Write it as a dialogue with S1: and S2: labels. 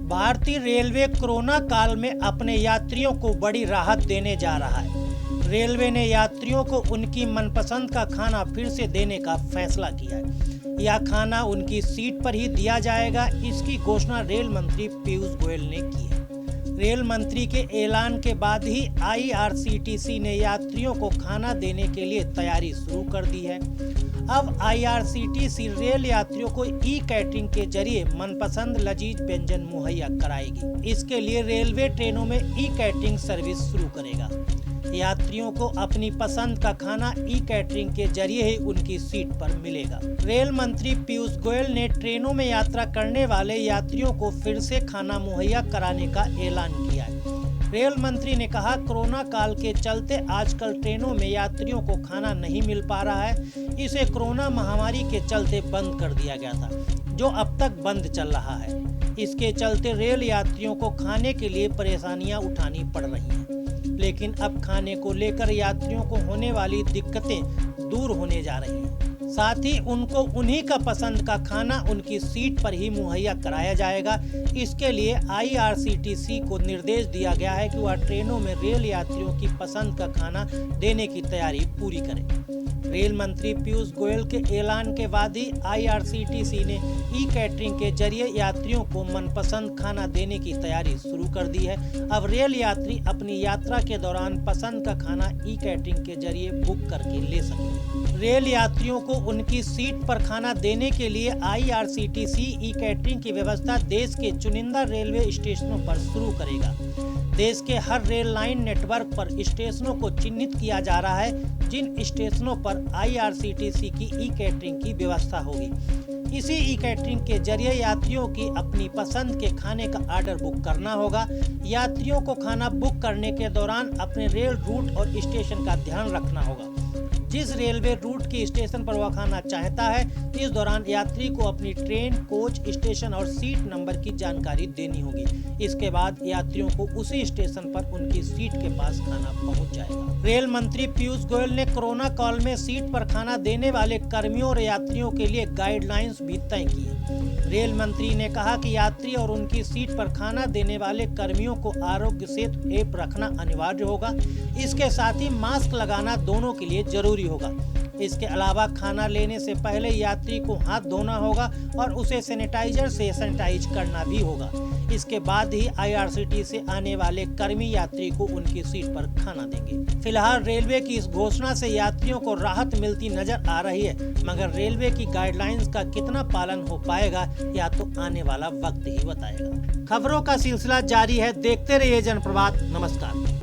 S1: भारतीय railway corona काल में अपने यात्रियों को बड़ी राहत देने जा रहा है। रेलवे ने यात्रियों को उनकी मनपसंद का खाना फिर से देने का फैसला किया है। यह खाना उनकी सीट पर ही दिया जाएगा। इसकी घोषणा रेल मंत्री पीयूष गोयल ने की है। रेल मंत्री के ऐलान के बाद ही आईआरसीटीसी ने यात्रियों को खाना देने के लिए तैयारी शुरू कर दी है। अब आईआरसीटीसी रेल यात्रियों को ई कैटरिंग के जरिए मनपसंद लजीज व्यंजन मुहैया कराएगी। इसके लिए रेलवे ट्रेनों में ई कैटरिंग सर्विस शुरू करेगा। यात्रियों को अपनी पसंद का खाना ई कैटरिंग के जरिए ही उनकी सीट पर मिलेगा। रेल मंत्री पीयूष गोयल ने ट्रेनों में यात्रा करने वाले यात्रियों को फिर से खाना मुहैया कराने का ऐलान किया है। रेल मंत्री ने कहा, कोरोना काल के चलते आजकल ट्रेनों में यात्रियों को खाना नहीं मिल पा रहा है। इसे कोरोना महामारी के चलते बंद कर दिया गया था, जो अब तक बंद चल रहा है। इसके चलते रेल यात्रियों को खाने के लिए परेशानियां उठानी पड़ रही हैं, लेकिन अब खाने को लेकर यात्रियों को होने वाली दिक्कतें दूर होने जा रही हैं। साथ ही उनको उन्हीं का पसंद का खाना उनकी सीट पर ही मुहैया कराया जाएगा। इसके लिए आईआरसीटीसी को निर्देश दिया गया है कि वह ट्रेनों में रेल यात्रियों की पसंद का खाना देने की तैयारी पूरी करे। रेल मंत्री पीयूष गोयल के ऐलान के बाद ही आईआरसीटीसी ने ई कैटरिंग के जरिए यात्रियों को मनपसंद खाना देने की तैयारी शुरू कर दी है। अब रेल यात्री अपनी यात्रा के दौरान पसंद का खाना ई कैटरिंग के जरिए बुक करके ले सकेंगे। रेल यात्रियों को उनकी सीट पर खाना देने के लिए आईआरसीटीसी ई कैटरिंग की व्यवस्था देश के चुनिंदा रेलवे स्टेशनों पर शुरू करेगा। देश के हर रेल लाइन नेटवर्क पर स्टेशनों को चिन्हित किया जा रहा है, जिन स्टेशनों पर आईआरसीटीसी की ई कैटरिंग की व्यवस्था होगी। इसी ई कैटरिंग के जरिए यात्रियों की अपनी पसंद के खाने का ऑर्डर बुक करना होगा। यात्रियों को खाना बुक करने के दौरान अपने रेल रूट और स्टेशन का ध्यान रखना होगा। जिस रेलवे रूट की स्टेशन पर वह खाना चाहता है, इस दौरान यात्री को अपनी ट्रेन, कोच, स्टेशन और सीट नंबर की जानकारी देनी होगी। इसके बाद यात्रियों को उसी स्टेशन पर उनकी सीट के पास खाना पहुंच जाएगा। रेल मंत्री पीयूष गोयल ने कोरोना काल में सीट पर खाना देने वाले कर्मियों और यात्रियों के लिए गाइडलाइंस भी तय की है। रेल मंत्री ने कहा कि यात्री और उनकी सीट पर खाना देने वाले कर्मियों को आरोग्य सेतु ऐप रखना अनिवार्य होगा। इसके साथ ही मास्क लगाना दोनों के लिए जरूरी होगा। इसके अलावा खाना लेने से पहले यात्री को हाथ धोना होगा और उसे सैनिटाइजर से सैनिटाइज करना भी होगा। इसके बाद ही आईआरसीटीसी से आने वाले कर्मी यात्री को उनकी सीट पर खाना देंगे। फिलहाल रेलवे की इस घोषणा से यात्रियों को राहत मिलती नजर आ रही है, मगर रेलवे की गाइडलाइंस का कितना पालन हो पाएगा या तो आने वाला वक्त ही बताएगा। खबरों का सिलसिला जारी है, देखते रहिए जनप्रभात। नमस्कार।